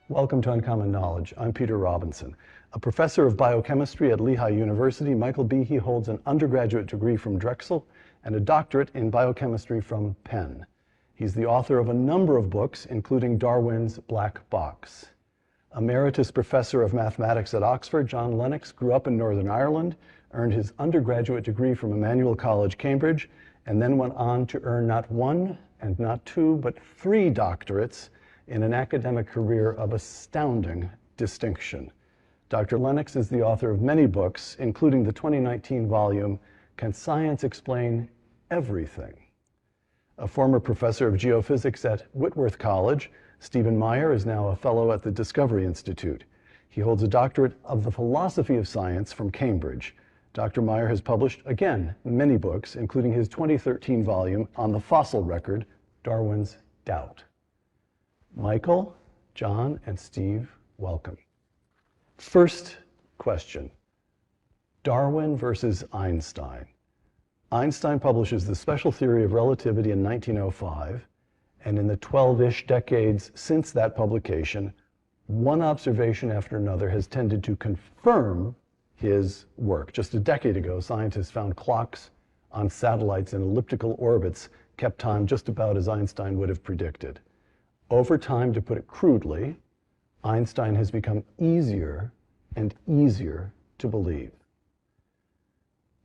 Welcome to Uncommon Knowledge. I'm Peter Robinson. A professor of biochemistry at Lehigh University, Michael Behe holds an undergraduate degree from Drexel and a doctorate in biochemistry from Penn. He's the author of a number of books, including Darwin's Black Box. Emeritus Professor of Mathematics at Oxford, John Lennox grew up in Northern Ireland, earned his undergraduate degree from Emmanuel College, Cambridge, and then went on to earn not one and not two, but 3 doctorates in an academic career of astounding distinction. Dr. Lennox is the author of many books, including the 2019 volume, Can Science Explain Everything? A former professor of geophysics at Whitworth College, Stephen Meyer is now a fellow at the Discovery Institute. He holds a doctorate of the philosophy of science from Cambridge. Dr. Meyer has published, again, many books, including his 2013 volume on the fossil record, Darwin's Doubt. Michael, John, and Steve, welcome. First question, Darwin versus Einstein. Einstein publishes the special theory of relativity in 1905, and in the 12-ish decades since that publication, one observation after another has tended to confirm his work. Just a decade ago, scientists found clocks on satellites in elliptical orbits kept time just about as Einstein would have predicted. Over time, to put it crudely, Einstein has become easier and easier to believe.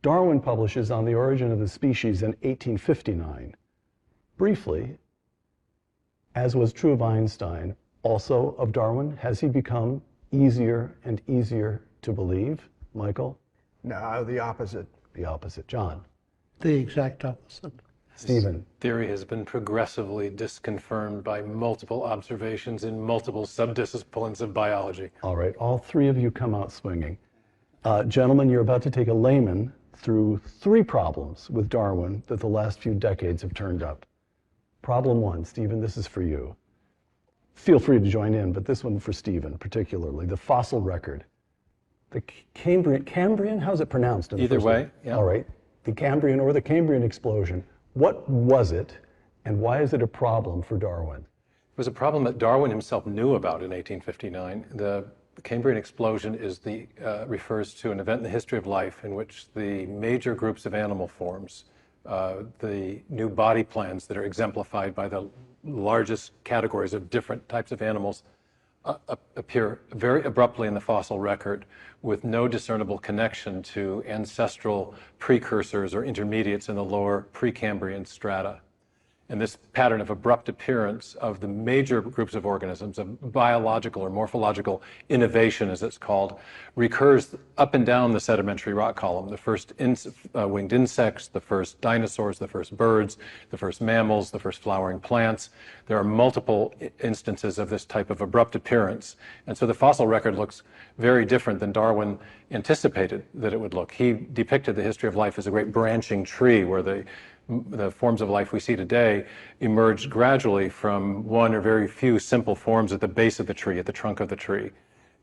Darwin publishes On the Origin of the Species in 1859. Briefly, as was true of Einstein, also of Darwin, has he become easier and easier to believe? Michael? No, the opposite. The opposite. John? The exact opposite. Stephen? Theory has been progressively disconfirmed by multiple observations in multiple subdisciplines of biology. All right, all 3 of you come out swinging. Gentlemen, you're about to take a layman through 3 problems with Darwin that the last few decades have turned up. Problem 1, Stephen, this is for you. Feel free to join in, but this one for Stephen particularly, the fossil record. The Cambrian, how's it pronounced? Either way, yeah. All right, the Cambrian or the Cambrian explosion. What was it, and why is it a problem for Darwin? It was a problem that Darwin himself knew about in 1859. The Cambrian explosion refers to an event in the history of life in which the major groups of animal forms, the new body plans that are exemplified by the largest categories of different types of animals, appear very abruptly in the fossil record with no discernible connection to ancestral precursors or intermediates in the lower Precambrian strata. And this pattern of abrupt appearance of the major groups of organisms, of biological or morphological innovation, as it's called, recurs up and down the sedimentary rock column. The first winged insects, the first dinosaurs, the first birds, the first mammals, the first flowering plants. There are multiple instances of this type of abrupt appearance. And so the fossil record looks very different than Darwin anticipated that it would look. He depicted the history of life as a great branching tree where the forms of life we see today emerged gradually from one or very few simple forms at the base of the tree, at the trunk of the tree.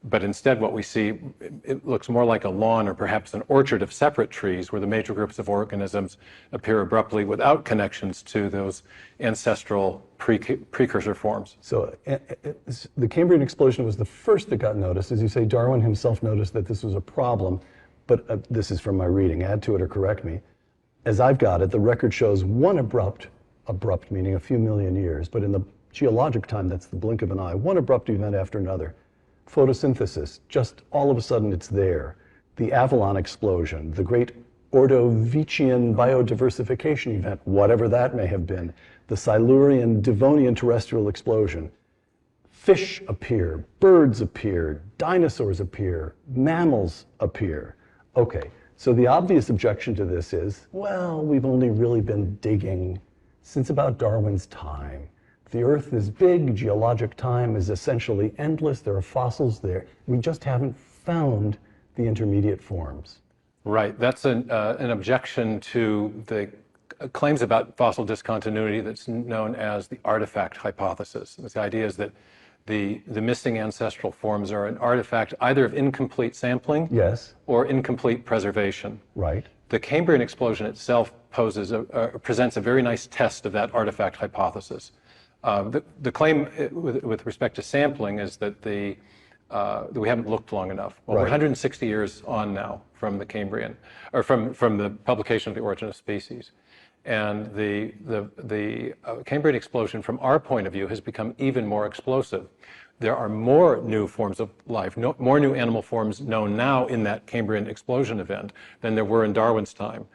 But instead what we see, it looks more like a lawn or perhaps an orchard of separate trees where the major groups of organisms appear abruptly without connections to those ancestral precursor forms. So the Cambrian explosion was the first that got noticed. As you say, Darwin himself noticed that this was a problem, but this is from my reading, add to it or correct me. As I've got it, the record shows one abrupt meaning a few million years, but in the geologic time, that's the blink of an eye, one abrupt event after another. Photosynthesis, just all of a sudden it's there. The Avalon explosion, the great Ordovician biodiversification event, whatever that may have been, the Silurian Devonian terrestrial explosion. Fish appear, birds appear, dinosaurs appear, mammals appear. Okay. So the obvious objection to this is, well, we've only really been digging since about Darwin's time. The Earth is big, geologic time is essentially endless, there are fossils there. We just haven't found the intermediate forms. Right, that's an objection to the claims about fossil discontinuity that's known as the artifact hypothesis. The idea is that the missing ancestral forms are an artifact either of incomplete sampling, yes, or incomplete preservation. Right. The Cambrian explosion itself presents a very nice test of that artifact hypothesis. The claim with respect to sampling is that that we haven't looked long enough. Well, we're 160 years on now from the Cambrian, or from the publication of The Origin of Species. And the Cambrian explosion, from our point of view, has become even more explosive. There are more new forms of life, more new animal forms known now in that Cambrian explosion event than there were in Darwin's time.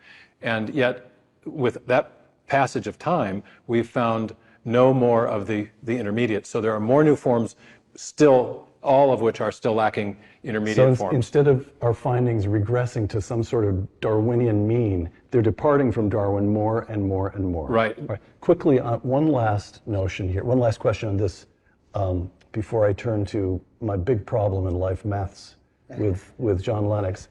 And yet, with that passage of time, we've found no more of the intermediate. So there are more new forms still, all of which are still lacking intermediate forms. Instead of our findings regressing to some sort of Darwinian mean, they're departing from Darwin more and more and more. Right. Quickly, one last notion here, one last question on this before I turn to my big problem in life, maths, with John Lennox.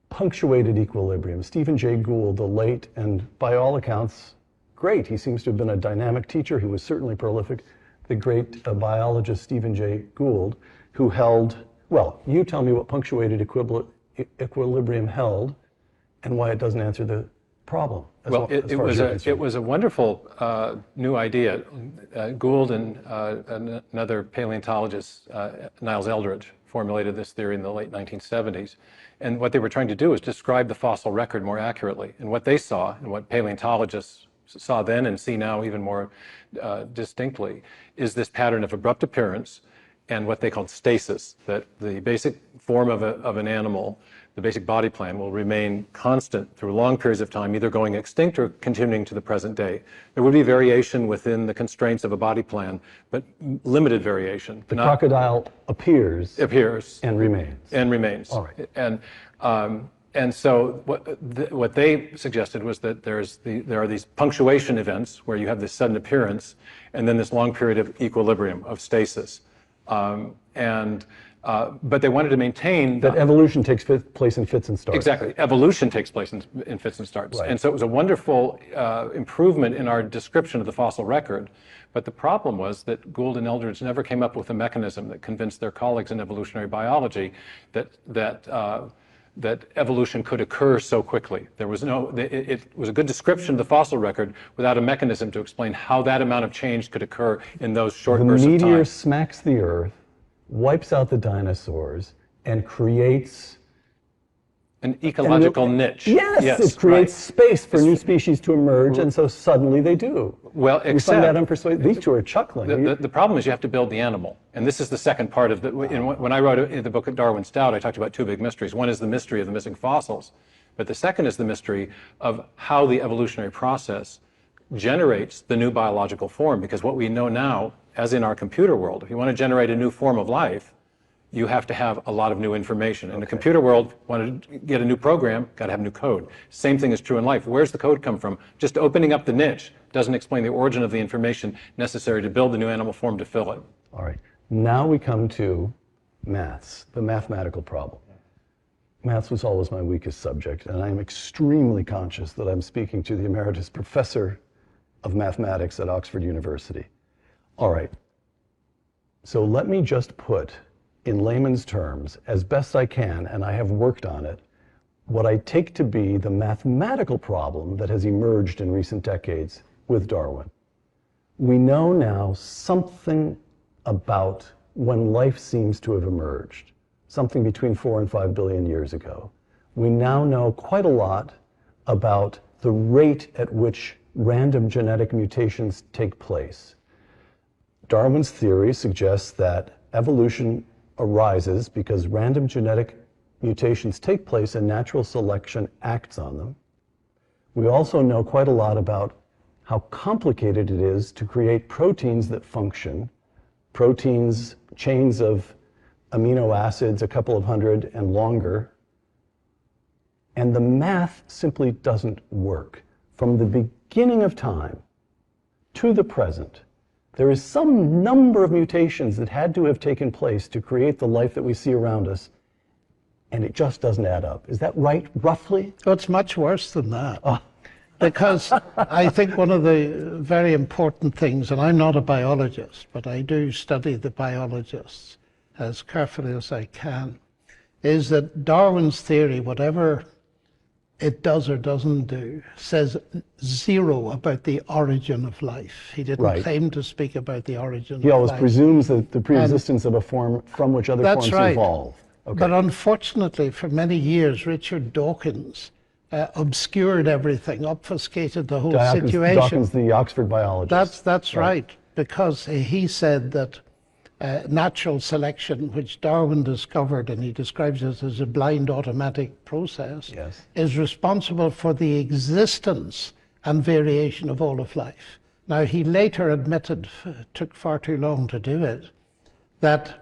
Punctuated equilibrium. Stephen Jay Gould, the late and by all accounts, great. He seems to have been a dynamic teacher. He was certainly prolific. The great biologist Stephen Jay Gould, who held, well, you tell me what punctuated equilibrium held and why it doesn't answer the problem. Well, it was a wonderful new idea. Gould and another paleontologist, Niles Eldredge, formulated this theory in the late 1970s. And what they were trying to do is describe the fossil record more accurately. And what they saw, and what paleontologists saw then and see now even more distinctly, is this pattern of abrupt appearance and what they called stasis, that the basic form of an animal, the basic body plan, will remain constant through long periods of time, either going extinct or continuing to the present day. There would be variation within the constraints of a body plan, but limited variation. The crocodile appears and remains. All right. And so what they suggested was that there are these punctuation events where you have this sudden appearance and then this long period of equilibrium, of stasis. But they wanted to maintain that evolution takes place in fits and starts. Exactly. Evolution takes place in fits and starts. Right. And so it was a wonderful improvement in our description of the fossil record. But the problem was that Gould and Eldredge never came up with a mechanism that convinced their colleagues in evolutionary biology that evolution could occur so quickly. There was it was a good description of the fossil record without a mechanism to explain how that amount of change could occur in those short bursts of time. The meteor smacks the Earth, wipes out the dinosaurs, and creates an ecological niche. Yes, it creates space for new species to emerge, and so suddenly they do. Well, you find that unpersuasive? These two are chuckling. The problem is you have to build the animal. And this is the second part of when I wrote in the book Darwin's Doubt, I talked about two big mysteries. One is the mystery of the missing fossils, but the second is the mystery of how the evolutionary process generates the new biological form. Because what we know now, as in our computer world, if you want to generate a new form of life, you have to have a lot of new information. In the computer world, want to get a new program, got to have new code. Same thing is true in life. Where's the code come from? Just opening up the niche doesn't explain the origin of the information necessary to build the new animal form to fill it. All right. Now we come to maths, the mathematical problem. Maths was always my weakest subject, and I'm extremely conscious that I'm speaking to the emeritus professor of mathematics at Oxford University. All right. So let me just put in layman's terms, as best I can, and I have worked on it, what I take to be the mathematical problem that has emerged in recent decades with Darwin. We know now something about when life seems to have emerged, something between 4 and 5 billion years ago. We now know quite a lot about the rate at which random genetic mutations take place. Darwin's theory suggests that evolution arises because random genetic mutations take place and natural selection acts on them. We also know quite a lot about how complicated it is to create proteins that function, proteins, chains of amino acids, a couple of hundred and longer, and the math simply doesn't work. From the beginning of time to the present, there is some number of mutations that had to have taken place to create the life that we see around us, and it just doesn't add up. Is that right, roughly? Oh, it's much worse than that. Because I think one of the very important things, and I'm not a biologist, but I do study the biologists as carefully as I can, is that Darwin's theory, whatever it does or doesn't do says zero about the origin of life. He didn't Right. claim to speak about the origin He of always life. presumes that the preexistence of a form from which other That's forms right. evolve. Okay. But unfortunately, for many years, Richard Dawkins obscured everything, obfuscated the whole situation. Dawkins, the Oxford biologist. That's right, because he said that natural selection, which Darwin discovered, and he describes it as a blind automatic process, Yes. is responsible for the existence and variation of all of life. Now, he later admitted, it took far too long to do it, that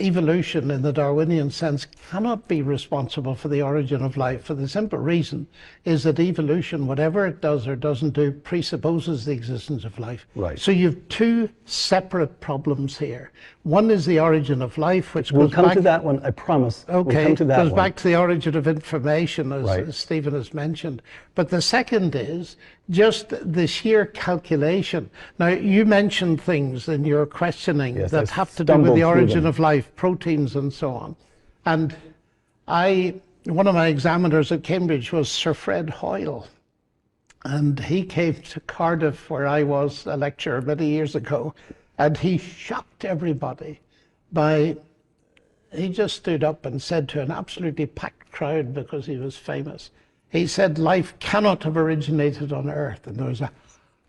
evolution in the Darwinian sense cannot be responsible for the origin of life, for the simple reason is that evolution, whatever it does or doesn't do, presupposes the existence of life. Right. So you have two separate problems here. One is the origin of life, which We'll goes come back to that one, I promise. Okay, We'll come to that goes one. back to the origin of information, as, Right. as Stephen has mentioned. But the second is just the sheer calculation. Now, you mentioned things in your questioning Yes, that I have to do with stumbled the through origin them. of life, proteins and so on. And one of my examiners at Cambridge was Sir Fred Hoyle. And he came to Cardiff, where I was a lecturer many years ago, and he shocked everybody by, he just stood up and said to an absolutely packed crowd, because he was famous, he said, life cannot have originated on Earth. And there was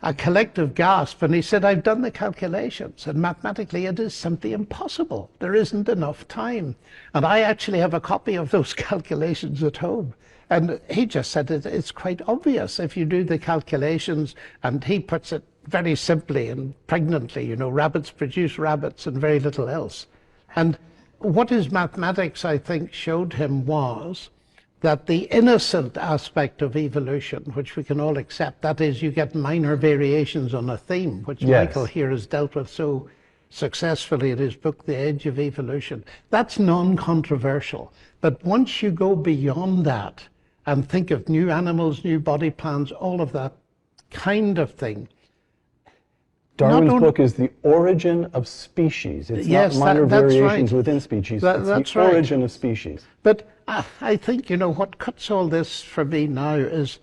a collective gasp, and he said, I've done the calculations, and mathematically it is simply impossible. There isn't enough time. And I actually have a copy of those calculations at home. And he just said it's quite obvious if you do the calculations, and he puts it very simply and pregnantly, you know, rabbits produce rabbits and very little else. And what his mathematics, I think, showed him was that the innocent aspect of evolution, which we can all accept, that is, you get minor variations on a theme, which Yes. Michael here has dealt with so successfully in his book, The Edge of Evolution, that's non-controversial. But once you go beyond that and think of new animals, new body plans, all of that kind of thing. Darwin's Not book is The Origin of Species. It's Yes, not minor that's variations right. within species. That's It's the right. origin of species. But I think, you know, what cuts all this for me now is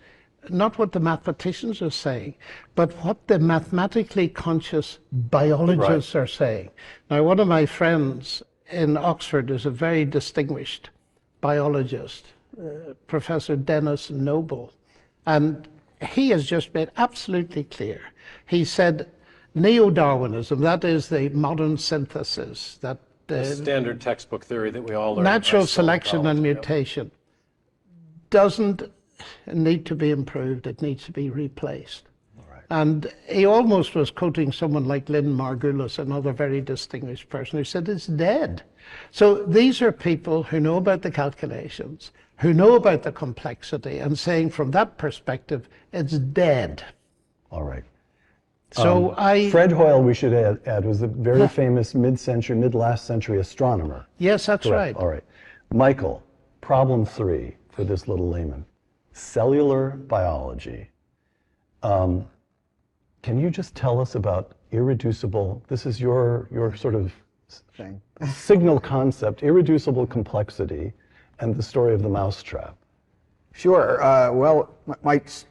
not what the mathematicians are saying, but what the mathematically conscious biologists are saying. Now, one of my friends in Oxford is a very distinguished biologist, Professor Dennis Noble, and he has just made absolutely clear. He said, neo-Darwinism, that is the modern synthesis, that Standard textbook theory that we all learn. natural about cell selection and biology, yeah. mutation doesn't need to be improved, it needs to be replaced. And he almost was quoting someone like Lynn Margulis, another very distinguished person, who said it's dead. So these are people who know about the calculations, who know about the complexity, and saying from that perspective, it's dead. All right. So Fred Hoyle, we should add, was a very famous mid-last century astronomer. Yes, that's Correct. right. All right. Michael, problem 3 for this little layman. Cellular biology. Can you just tell us about irreducible, this is your sort of Thing. signal concept, irreducible complexity, and the story of the mousetrap. Sure. Well, might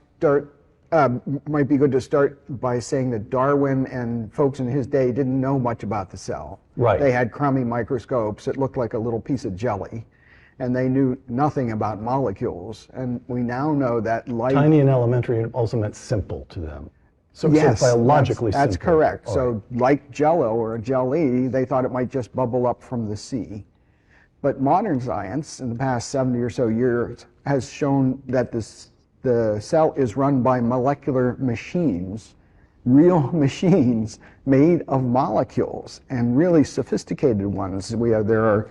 be good to start by saying that Darwin and folks in his day didn't know much about the cell. Right. They had crummy microscopes. It looked like a little piece of jelly, and they knew nothing about molecules. And we now know that life. Tiny and elementary also meant simple to them. So Yes, biologically that's simple. correct. All So right. like Jello or a jelly, they thought it might just bubble up from the sea. But modern science, in the past 70 or so years, has shown that the cell is run by molecular machines, real machines made of molecules, and really sophisticated ones. There are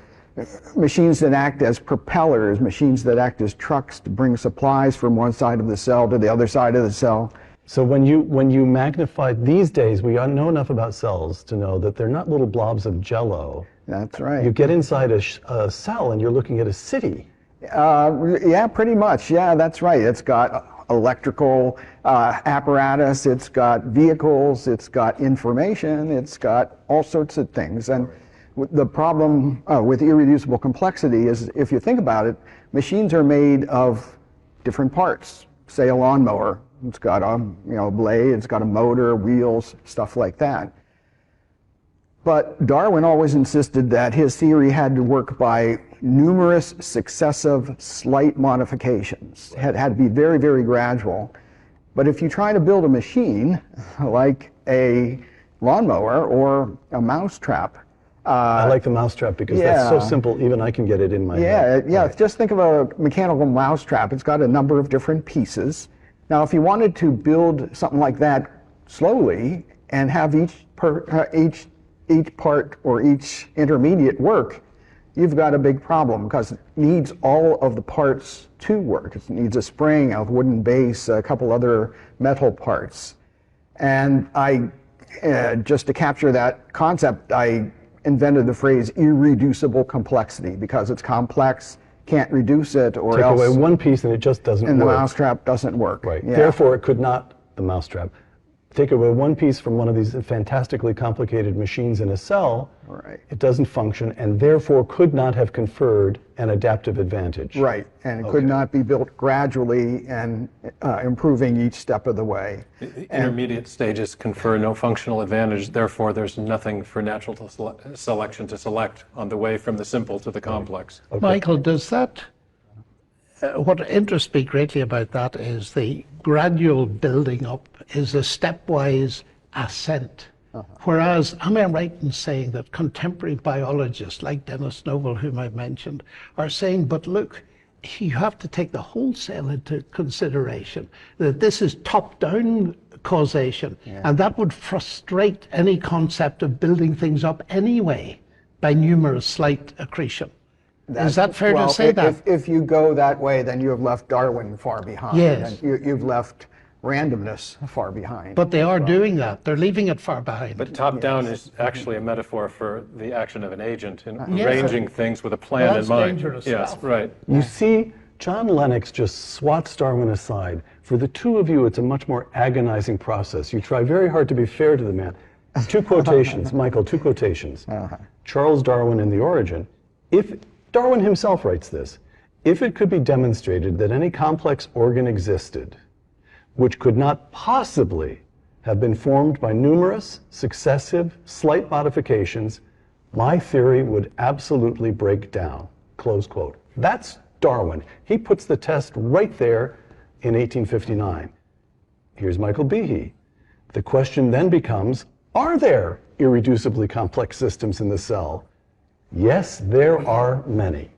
machines that act as propellers, machines that act as trucks to bring supplies from one side of the cell to the other side of the cell. So when you magnify, these days we know enough about cells to know that they're not little blobs of jello. That's right. You get inside a cell and you're looking at a city. Yeah, pretty much. Yeah, that's right. It's got electrical apparatus, it's got vehicles, it's got information, it's got all sorts of things. And the problem with irreducible complexity is, if you think about it, machines are made of different parts. Say a lawnmower, it's got a blade, it's got a motor, wheels, stuff like that. But Darwin always insisted that his theory had to work by numerous successive slight modifications. It had to be very, very gradual. But if you try to build a machine like a lawnmower or a mousetrap, I like the mousetrap because that's so simple, even I can get it in my head. Yeah, just think of a mechanical mousetrap. It's got a number of different pieces. Now, if you wanted to build something like that slowly and have each part or each intermediate work, you've got a big problem because it needs all of the parts to work. It needs a spring, a wooden base, a couple other metal parts. And just to capture that concept, I invented the phrase irreducible complexity because it's complex, can't reduce it, or else take away one piece and it just doesn't work. And the mousetrap doesn't work. Right. Yeah. Therefore, it could not, the mousetrap, take away one piece from one of these fantastically complicated machines in a cell, right. It doesn't function and therefore could not have conferred an adaptive advantage. Right, and it could not be built gradually and improving each step of the way. Intermediate stages confer no functional advantage, therefore there's nothing for natural selection to select on the way from the simple to the complex. Okay. Michael, does that, what interests me greatly about that is the gradual building up is a stepwise ascent. Whereas, am I right in saying that contemporary biologists like Dennis Noble, whom I mentioned, are saying, but look, you have to take the whole cell into consideration, that this is top-down causation, and that would frustrate any concept of building things up anyway by numerous slight accretion. Is that fair to say that? If you go that way, then you have left Darwin far behind. Yes. And you've left randomness far behind. But they are doing that. They're leaving it far behind. But top-down is actually a metaphor for the action of an agent in arranging things with a plan in mind. Dangerous yes, stuff. right. You see, John Lennox just swats Darwin aside. For the two of you, it's a much more agonizing process. You try very hard to be fair to the man. Two quotations, Michael, two quotations. Charles Darwin in The Origin. If Darwin himself writes this, if it could be demonstrated that any complex organ existed, which could not possibly have been formed by numerous, successive, slight modifications, my theory would absolutely break down, close quote. That's Darwin. He puts the test right there in 1859. Here's Michael Behe. The question then becomes, are there irreducibly complex systems in the cell? Yes, there are many.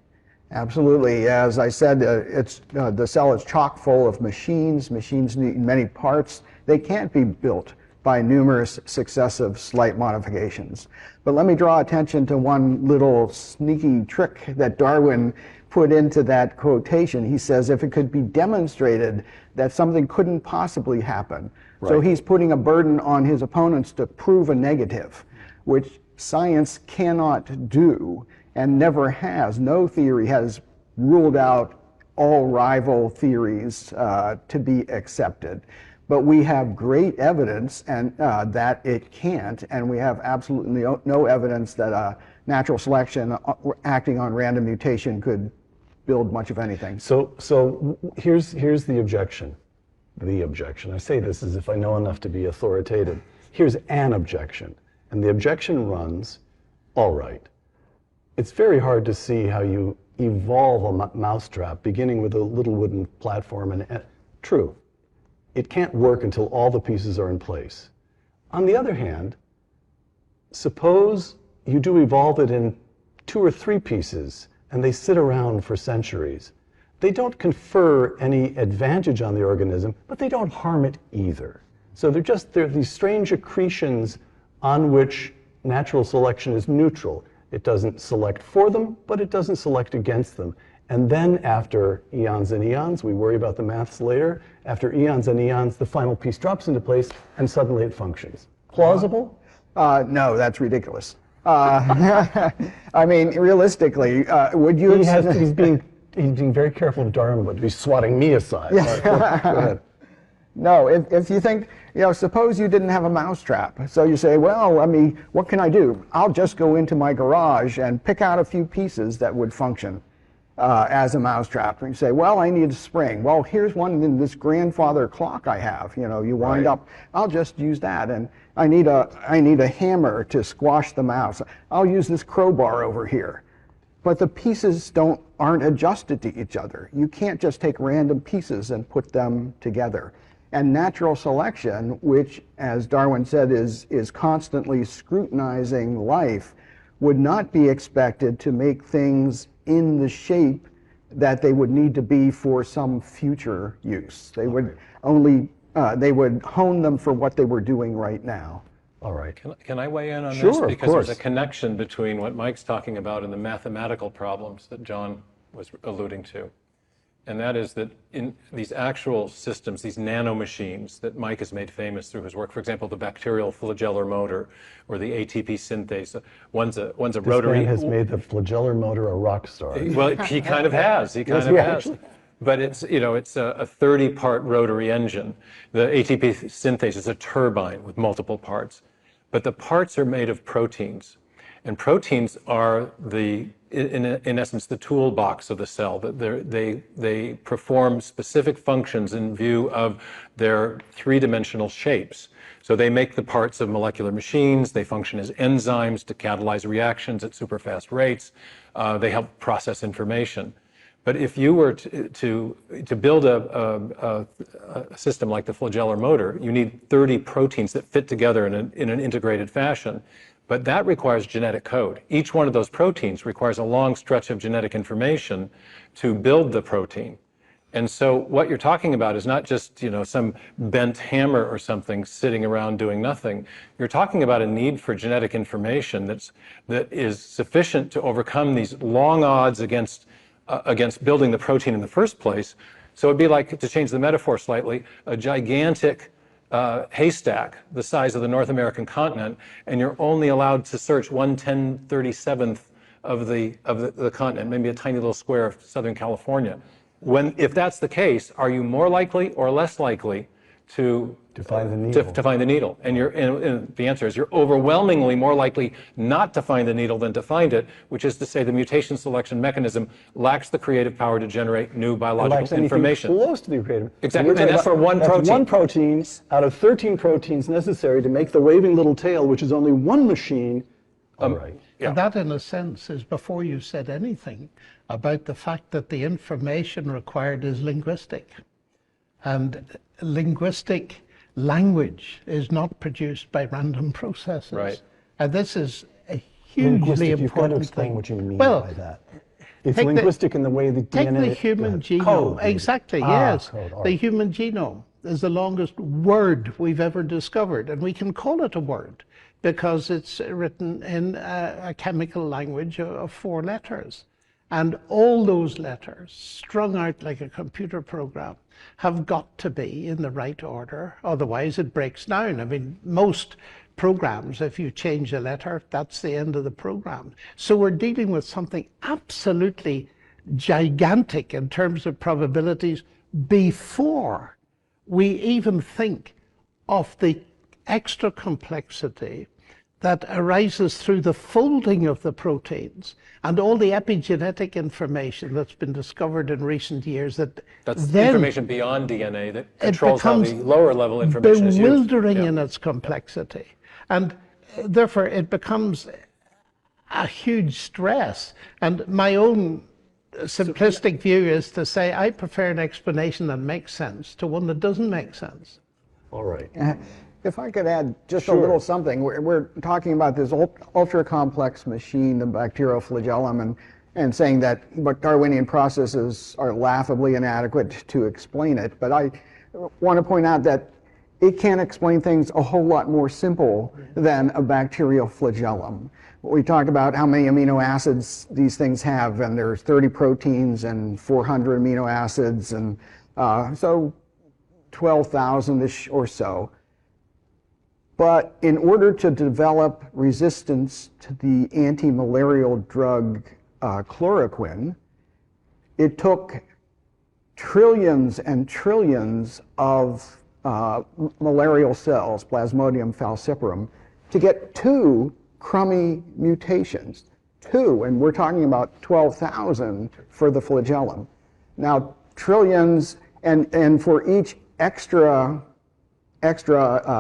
Absolutely. As I said, the cell is chock full of machines. Machines need many parts. They can't be built by numerous successive slight modifications. But let me draw attention to one little sneaky trick that Darwin put into that quotation. He says, if it could be demonstrated that something couldn't possibly happen. Right. So he's putting a burden on his opponents to prove a negative, which science cannot do and never has. No theory has ruled out all rival theories to be accepted. But we have great evidence and that it can't, and we have absolutely no evidence that natural selection acting on random mutation could build much of anything. So here's the objection. The objection. I say this as if I know enough to be authoritative. Here's an objection. And the objection runs, all right, it's very hard to see how you evolve a mousetrap beginning with a little wooden platform. And true, it can't work until all the pieces are in place. On the other hand, suppose you do evolve it in 2 or 3 pieces and they sit around for centuries. They don't confer any advantage on the organism, but they don't harm it either. So they're these strange accretions on which natural selection is neutral. It doesn't select for them, but it doesn't select against them. And then after eons and eons, we worry about the maths later, after eons and eons, the final piece drops into place and suddenly it functions. Plausible? No, that's ridiculous. I mean, realistically, would you... He's being very careful of Darwin, but he's swatting me aside. Right, go ahead. No, if you think, suppose you didn't have a mousetrap. So you say, well, I mean, what can I do? I'll just go into my garage and pick out a few pieces that would function. as a mousetrap. And you say, well, I need a spring. Well, here's one in this grandfather clock I have. You know, you wind Right. up, I'll just use that. And I need a hammer to squash the mouse. I'll use this crowbar over here. But the pieces aren't adjusted to each other. You can't just take random pieces and put them together. And natural selection, which, as Darwin said, is constantly scrutinizing life, would not be expected to make things in the shape that they would need to be for some future use. They would only, they would hone them for what they were doing right now. All right. Can I weigh in on Sure, this? of Because there's a course. connection between what Mike's talking about and the mathematical problems that John was alluding to. And that is that in these actual systems, these nanomachines that Mike has made famous through his work, for example, the bacterial flagellar motor or the ATP synthase, one's a This rotary. man has made the flagellar motor a rock star. Well, he kind of has. He kind Yes, of he has. actually- But it's, you know, it's a 30-part rotary engine. The ATP synthase is a turbine with multiple parts. But the parts are made of proteins. And proteins are in essence, the toolbox of the cell. They perform specific functions in view of their three-dimensional shapes. So they make the parts of molecular machines. They function as enzymes to catalyze reactions at super fast rates. They help process information. But if you were to build a system like the flagellar motor, you need 30 proteins that fit together in an integrated fashion. But that requires genetic code. Each one of those proteins requires a long stretch of genetic information to build the protein. And so what you're talking about is not just, you know, some bent hammer or something sitting around doing nothing. You're talking about a need for genetic information that is sufficient to overcome these long odds against building the protein in the first place. So it'd be like, to change the metaphor slightly, a gigantic haystack the size of the North American continent, and you're only allowed to search 1/1037th of the continent, maybe a tiny little square of Southern California. If that's the case, are you more likely or less likely to find the needle? To find the needle? And the answer is you're overwhelmingly more likely not to find the needle than to find it, which is to say the mutation selection mechanism lacks the creative power to generate new biological information. Close to the creative. Exactly, We're and talking that's for about- one that's protein. one protein out of 13 proteins necessary to make the waving little tail, which is only one machine. All right. Yeah. And that, in a sense, is before you said anything about the fact that the information required is linguistic. And linguistic language is not produced by random processes. Right. And this is a hugely Linguistic, important you've got to explain thing. what you mean Well, by that. It's take the- linguistic in the way the Take DNA... the human genome. Code, maybe. Exactly, Ah, yes. code, all The right. human genome is the longest word we've ever discovered. And we can call it a word because it's written in a chemical language of 4 letters. And all those letters, strung out like a computer program, have got to be in the right order. Otherwise, it breaks down. I mean, most programs, if you change a letter, that's the end of the program. So we're dealing with something absolutely gigantic in terms of probabilities before we even think of the extra complexity that arises through the folding of the proteins and all the epigenetic information that's been discovered in recent years that That's then information beyond DNA that controls how the becomes lower level information is used. bewildering Yeah. in its complexity. And therefore it becomes a huge stress. And my own simplistic view is to say I prefer an explanation that makes sense to one that doesn't make sense. All right. If I could add just Sure. a little something, we're talking about this ultra complex machine, the bacterial flagellum, and saying that Darwinian processes are laughably inadequate to explain it. But I want to point out that it can explain things a whole lot more simple than a bacterial flagellum. We talked about how many amino acids these things have, and there's 30 proteins and 400 amino acids, and so 12,000-ish or so. But in order to develop resistance to the anti-malarial drug chloroquine, it took trillions and trillions of malarial cells, Plasmodium falciparum, to get 2 crummy mutations. 2, and we're talking about 12,000 for the flagellum. Now, trillions, and for each extra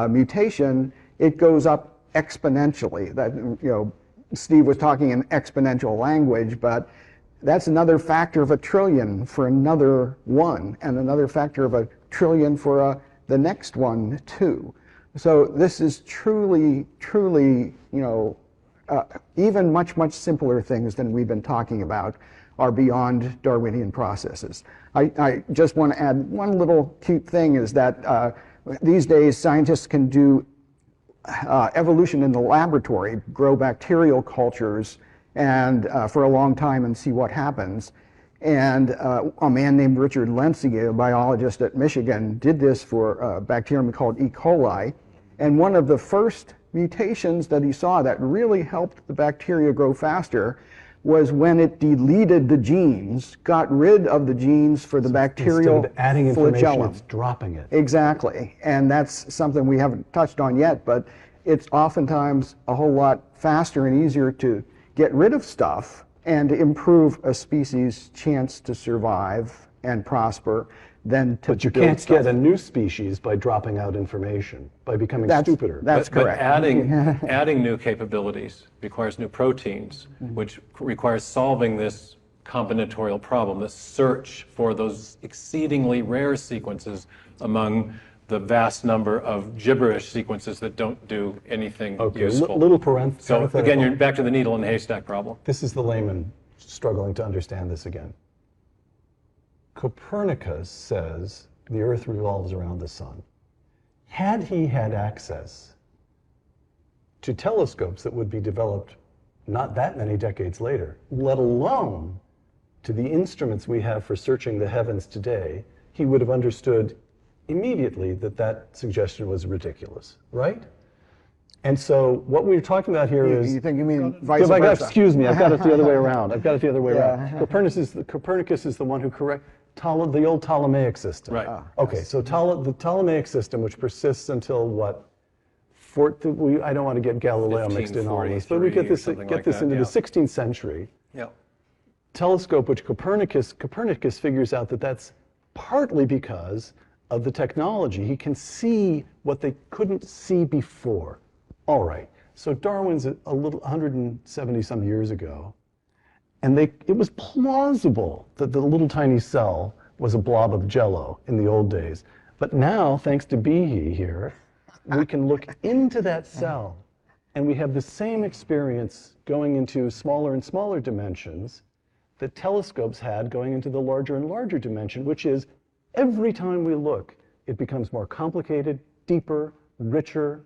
mutation, it goes up exponentially. That, you know, Steve was talking in exponential language, but that's another factor of a trillion for another one, and another factor of a trillion for the next one too. So this is truly, truly, you know, even much simpler things than we've been talking about are beyond Darwinian processes. I just want to add one little cute thing, is that these days scientists can do evolution in the laboratory, grow bacterial cultures and for a long time and see what happens. And a man named Richard Lenski, a biologist at Michigan, did this for a bacterium called E. coli. And one of the first mutations that he saw that really helped the bacteria grow faster was when it deleted the genes, got rid of the genes for the bacterial Instead of adding information, flagellum. it's dropping it. Exactly, and that's something we haven't touched on yet, but it's oftentimes a whole lot faster and easier to get rid of stuff and to improve a species' chance to survive and prosper than to But you build can't stuff. get a new species by dropping out information, by becoming That's- stupider. That's But correct. adding new capabilities requires new proteins, which requires solving this combinatorial problem, this search for those exceedingly rare sequences among the vast number of gibberish sequences that don't do anything Okay, useful. little So again, parenthetical. you're back to the needle in the haystack problem. This is the layman struggling to understand this again. Copernicus says the Earth revolves around the sun. Had he had access to telescopes that would be developed not that many decades later, let alone to the instruments we have for searching the heavens today, he would have understood immediately that that suggestion was ridiculous, right? And so what we're talking about here is... You think you mean vice So versa? excuse me, I've got it the other way around. I've got it the other way Yeah. around. Copernicus is the one who the old Ptolemaic system. Right. Okay, so the Ptolemaic system, which persists until what? I don't want to get Galileo mixed in all this, but we get 1543 or this something like that, into yeah. the 16th century. Yeah. Telescope, which Copernicus figures out that that's partly because of the technology. He can see what they couldn't see before. All right, so Darwin's a little 170 some years ago, and it was plausible that the little tiny cell was a blob of jello in the old days. But now, thanks to Behe here, we can look into that cell, and we have the same experience going into smaller and smaller dimensions that telescopes had going into the larger and larger dimension, which is every time we look, it becomes more complicated, deeper, richer,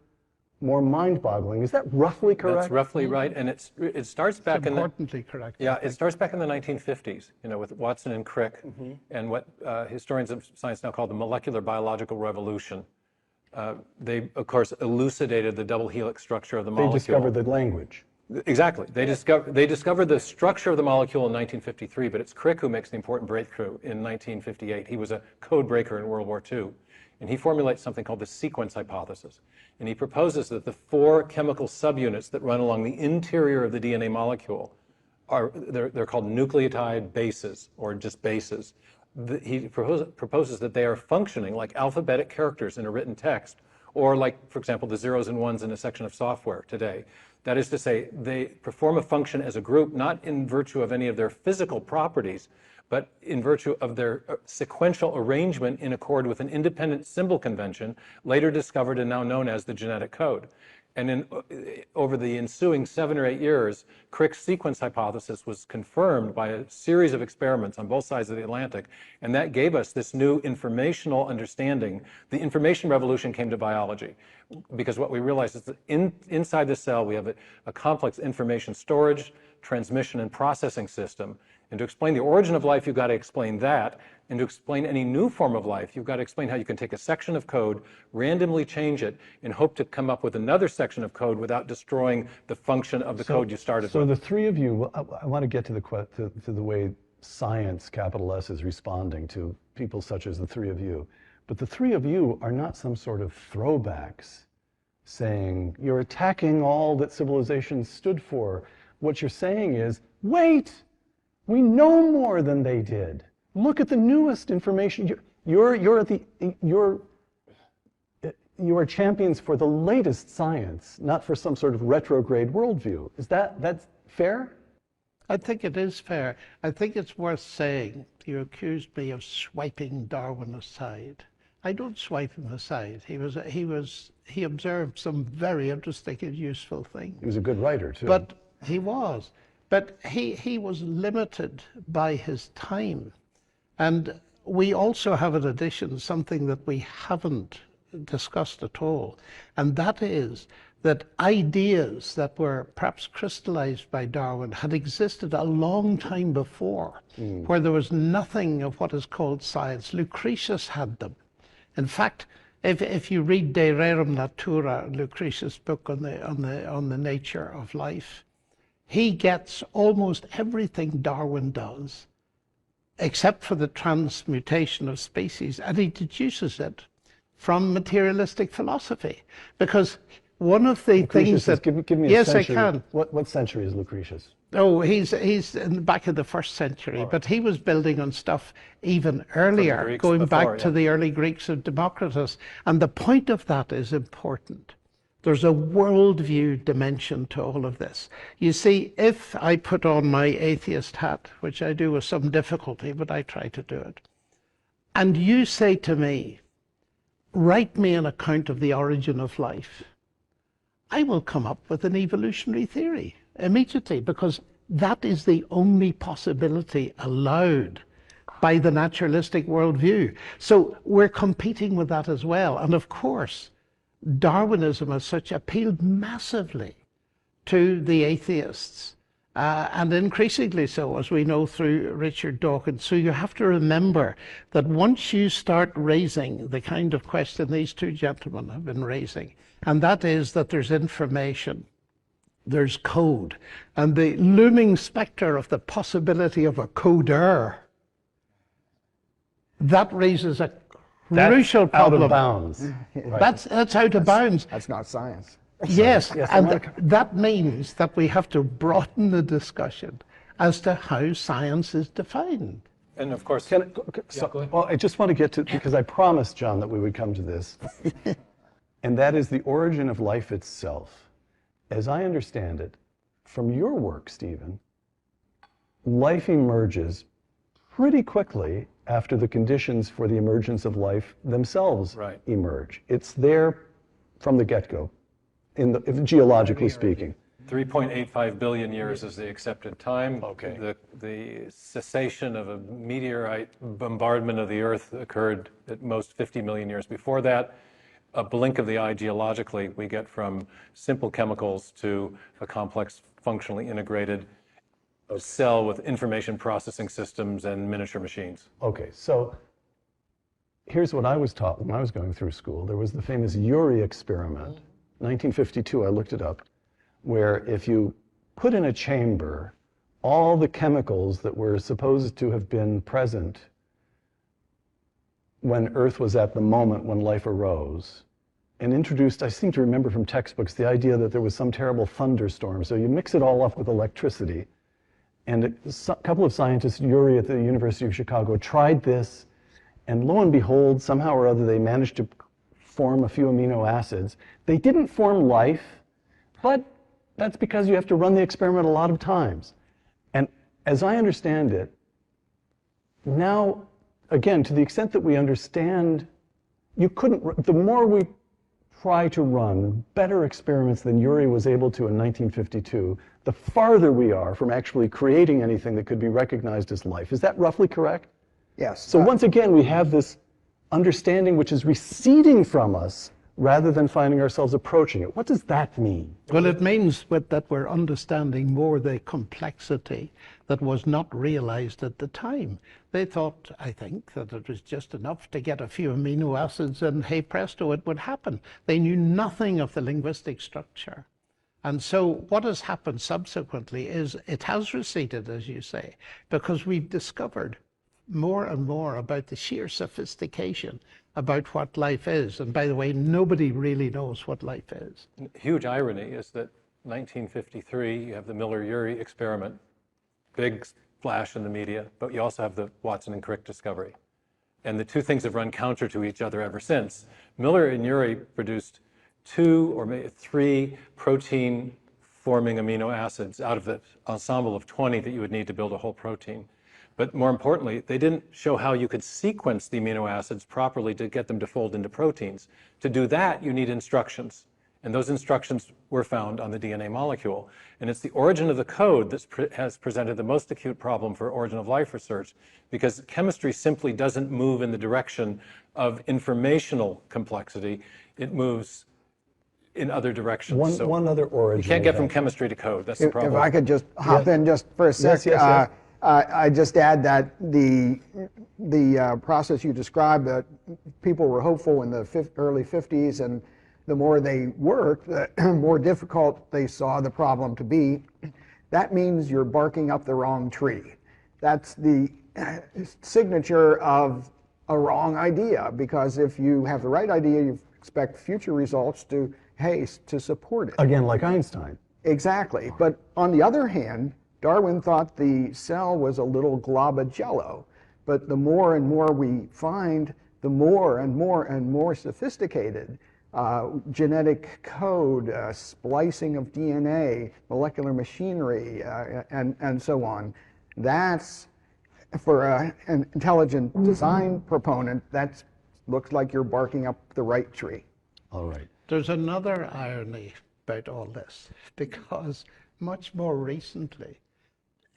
more mind-boggling. Is that roughly correct? That's roughly right, and it starts back in the... Importantly correct. Yeah, it starts back in the 1950s, you know, with Watson and Crick, and what historians of science now call the molecular biological revolution. They, of course, elucidated the double helix structure of the They molecule. discovered the language. Exactly. They discovered the structure of the molecule in 1953, but it's Crick who makes the important breakthrough in 1958. He was a code breaker in World War II, and he formulates something called the sequence hypothesis. And he proposes that the 4 chemical subunits that run along the interior of the DNA molecule they're called nucleotide bases, or just bases. He proposes that they are functioning like alphabetic characters in a written text, or like, for example, the zeros and ones in a section of software today. That is to say, they perform a function as a group, not in virtue of any of their physical properties, but in virtue of their sequential arrangement in accord with an independent symbol convention, later discovered and now known as the genetic code. And over the ensuing 7 or 8 years, Crick's sequence hypothesis was confirmed by a series of experiments on both sides of the Atlantic, and that gave us this new informational understanding. The information revolution came to biology, because what we realized is that inside the cell we have a complex information storage, transmission, and processing system. And to explain the origin of life, you've got to explain that. And to explain any new form of life, you've got to explain how you can take a section of code, randomly change it, and hope to come up with another section of code without destroying the function of the code you started with. So the three of you, I want to get to the way science, capital S, is responding to people such as the three of you. But the three of you are not some sort of throwbacks saying you're attacking all that civilization stood for. what you're saying is, wait, we know more than they did. Look at the newest information. You are champions for the latest science, not for some sort of retrograde worldview. Is that's fair? I think it is fair. I think it's worth saying you accused me of swiping Darwin aside. I don't swipe him aside. He observed some very interesting and useful things. He was a good writer too. But he was. But he was limited by his time. And we also have in addition something that we haven't discussed at all. And that is that ideas that were perhaps crystallized by Darwin had existed a long time before, where there was nothing of what is called science. Lucretius had them. In fact, if you read De Rerum Natura, Lucretius' book on the nature of life, he gets almost everything Darwin does, except for the transmutation of species, and he deduces it from materialistic philosophy. Because one of the things that... Give me a yes, century. I can. What century is Lucretius? Oh, he's in the back of the 1st century, but he was building on stuff even earlier, going back to the early Greeks of Democritus. And the point of that is important. There's a worldview dimension to all of this. You see, if I put on my atheist hat, which I do with some difficulty, but I try to do it, and you say to me, write me an account of the origin of life, I will come up with an evolutionary theory immediately, because that is the only possibility allowed by the naturalistic worldview. So we're competing with that as well. And of course, Darwinism as such appealed massively to the atheists, and increasingly so, as we know through Richard Dawkins. So you have to remember that once you start raising the kind of question these two gentlemen have been raising, and that is that there's information, there's code, and the looming specter of the possibility of a coder, that raises a crucial problem. Out of bounds. Right. That's out of bounds. That's not science. Yes, Yes, and that means that we have to broaden the discussion as to how science is defined. And of course, Well, I just want to get to, because I promised John that we would come to this, and that is the origin of life itself. As I understand it, from your work, Stephen, life emerges pretty quickly after the conditions for the emergence of life themselves emerge. It's there from the get-go, geologically speaking. 3.85 billion years is the accepted time. Okay. The cessation of a meteorite bombardment of the Earth occurred at most 50 million years before that. A blink of the eye geologically, we get from simple chemicals to a complex, functionally integrated cell with information processing systems and miniature machines. Okay, so here's what I was taught when I was going through school. There was the famous Urey experiment, 1952, I looked it up, where if you put in a chamber all the chemicals that were supposed to have been present when Earth was at the moment when life arose, and introduced, I seem to remember from textbooks, the idea that there was some terrible thunderstorm. So you mix it all up with electricity. And a couple of scientists, Urey at the University of Chicago, tried this, and lo and behold, somehow or other, they managed to form a few amino acids. They didn't form life, but that's because you have to run the experiment a lot of times. And as I understand it, now, again, to the extent that we understand, the more we try to run better experiments than Urey was able to in 1952, the farther we are from actually creating anything that could be recognized as life. Is that roughly correct? Yes. So once again, we have this understanding which is receding from us rather than finding ourselves approaching it. What does that mean? Well, it means that we're understanding more the complexity that was not realized at the time. They thought, I think, that it was just enough to get a few amino acids and hey presto, it would happen. They knew nothing of the linguistic structure. And so what has happened subsequently is it has receded, as you say, because we've discovered more and more about the sheer sophistication about what life is. And by the way, nobody really knows what life is. Huge irony is that 1953, you have the Miller-Urey experiment, big flash in the media, but you also have the Watson and Crick discovery. And the two things have run counter to each other ever since. Miller and Urey produced 2 or maybe 3 protein-forming amino acids out of the ensemble of 20 that you would need to build a whole protein. But more importantly, they didn't show how you could sequence the amino acids properly to get them to fold into proteins. To do that, you need instructions. And those instructions were found on the DNA molecule. And it's the origin of the code that has presented the most acute problem for origin of life research, because chemistry simply doesn't move in the direction of informational complexity. It moves in other directions. One other origin. You can't get from chemistry to code. That's the problem. If I could just hop in just for a sec. Yes. I just add that the process you described, that people were hopeful in the early 50s, and the more they worked, the more difficult they saw the problem to be. That means you're barking up the wrong tree. That's the signature of a wrong idea, because if you have the right idea, you expect future results to support it. Again, like Einstein. Exactly. But on the other hand, Darwin thought the cell was a little glob of jello. But the more and more we find, the more and more sophisticated genetic code, splicing of DNA, molecular machinery, and so on. That's, for an intelligent design proponent, that looks like you're barking up the right tree. All right. There's another irony about all this, because much more recently,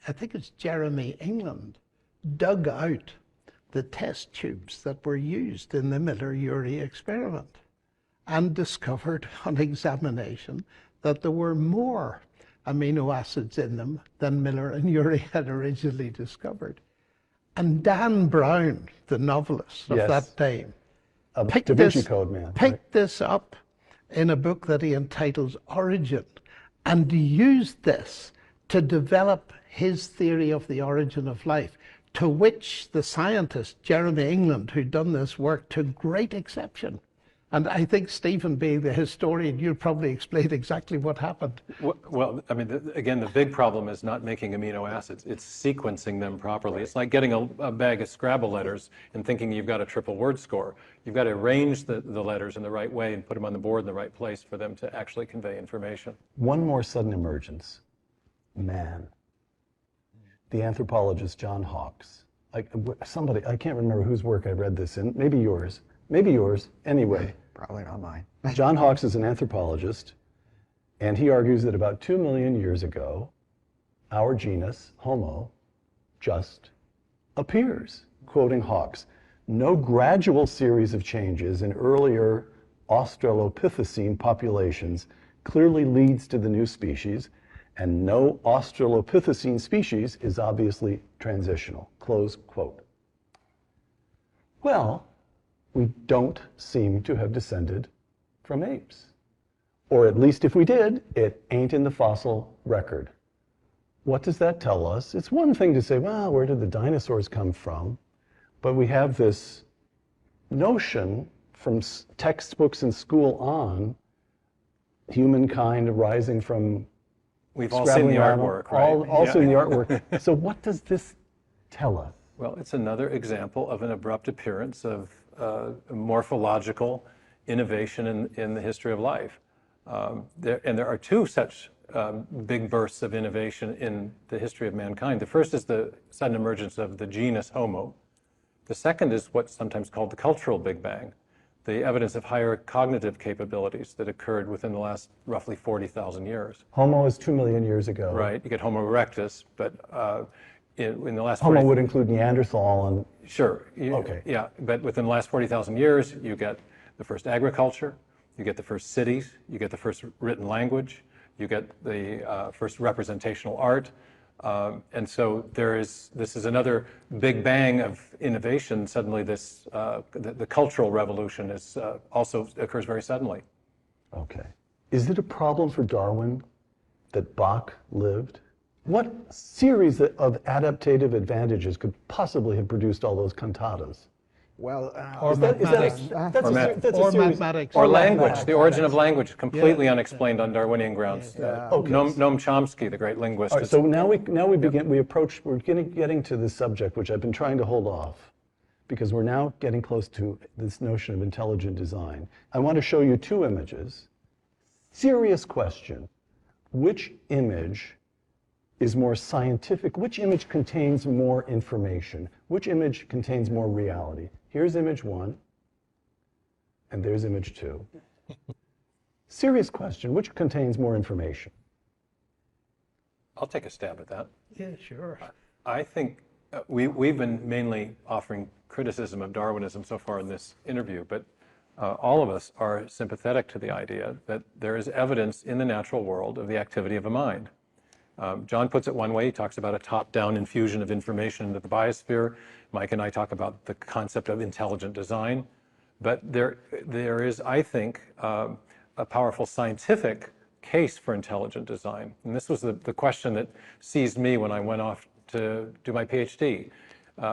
I think it's Jeremy England, dug out the test tubes that were used in the Miller-Urey experiment and discovered on examination that there were more amino acids in them than Miller and Urey had originally discovered. And Dan Brown, the novelist of that time, picked Da Vinci Code man. Picked this up in a book that he entitles Origin, and used this to develop his theory of the origin of life, to which the scientist Jeremy England, who'd done this work, took great exception. And I think, Stephen, being the historian, you'll probably explain exactly what happened. Well, I mean, again, the big problem is not making amino acids. It's sequencing them properly. It's like getting a bag of Scrabble letters and thinking you've got a triple word score. You've got to arrange the letters in the right way and put them on the board in the right place for them to actually convey information. One more sudden emergence. Man. The anthropologist John Hawkes. I can't remember whose work I read this in. Maybe yours. Maybe yours. Anyway. Probably not mine. John Hawkes is an anthropologist, and he argues that about 2 million years ago, our genus, Homo, just appears. Quoting Hawkes, no gradual series of changes in earlier Australopithecine populations clearly leads to the new species, and no Australopithecine species is obviously transitional. Close quote. Well, we don't seem to have descended from apes. Or at least if we did, it ain't in the fossil record. What does that tell us? It's one thing to say, well, where did the dinosaurs come from? But we have this notion from textbooks in school on humankind arising from We've all seen the artwork, right? All seen the artwork. So what does this tell us? Well, it's another example of an abrupt appearance of morphological innovation in the history of life. There are two such big bursts of innovation in the history of mankind. The first is the sudden emergence of the genus Homo. The second is what's sometimes called the cultural Big Bang, the evidence of higher cognitive capabilities that occurred within the last roughly 40,000 years. Homo is 2 million years ago. Right, you get Homo erectus, but in the last Homo would include Neanderthal and... Sure. Okay. Yeah, but within the last 40,000 years, you get the first agriculture, you get the first cities, you get the first written language, you get the first representational art. And so this is another big bang of innovation. Suddenly the cultural revolution is also occurs very suddenly. Okay. Is it a problem for Darwin that Bach lived? What series of adaptative advantages could possibly have produced all those cantatas? Well, Or mathematics. That's Or a, math. that's Or a series. mathematics. Or Or language, the origin of mathematics. language, completely unexplained on Darwinian grounds. Okay. Noam Chomsky, the great linguist. All right, so now we begin. We're getting to the subject which I've been trying to hold off, because we're now getting close to this notion of intelligent design. I want to show you two images. Serious question: which image is more scientific? Which image contains more information? Which image contains more reality? Here's image one, and there's image two. Serious question: which contains more information? I'll take a stab at that. Yeah, sure. I think we've been mainly offering criticism of Darwinism so far in this interview, but all of us are sympathetic to the idea that there is evidence in the natural world of the activity of a mind. John puts it one way. He talks about a top-down infusion of information into the biosphere. Mike and I talk about the concept of intelligent design. But there is, I think, a powerful scientific case for intelligent design. And this was the question that seized me when I went off to do my PhD.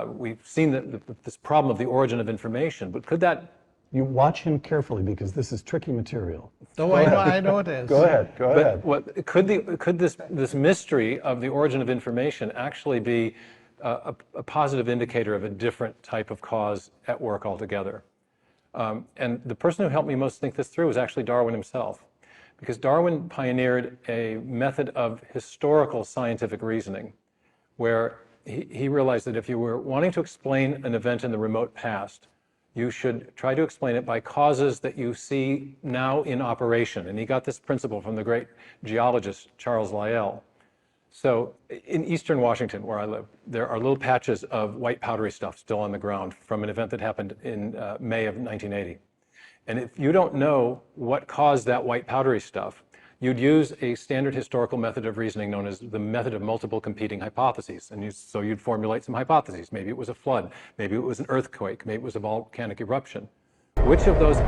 We've seen this problem of the origin of information, but could that... You watch him carefully, because this is tricky material. Oh, I know it is. Go ahead, go ahead. But could this mystery of the origin of information actually be a positive indicator of a different type of cause at work altogether? And the person who helped me most think this through was actually Darwin himself, because Darwin pioneered a method of historical scientific reasoning, where he realized that if you were wanting to explain an event in the remote past, you should try to explain it by causes that you see now in operation. And he got this principle from the great geologist, Charles Lyell. So in eastern Washington, where I live, there are little patches of white powdery stuff still on the ground from an event that happened in May of 1980. And if you don't know what caused that white powdery stuff, you'd use a standard historical method of reasoning known as the method of multiple competing hypotheses. And so you'd formulate some hypotheses. Maybe it was a flood, maybe it was an earthquake, maybe it was a volcanic eruption. Which of those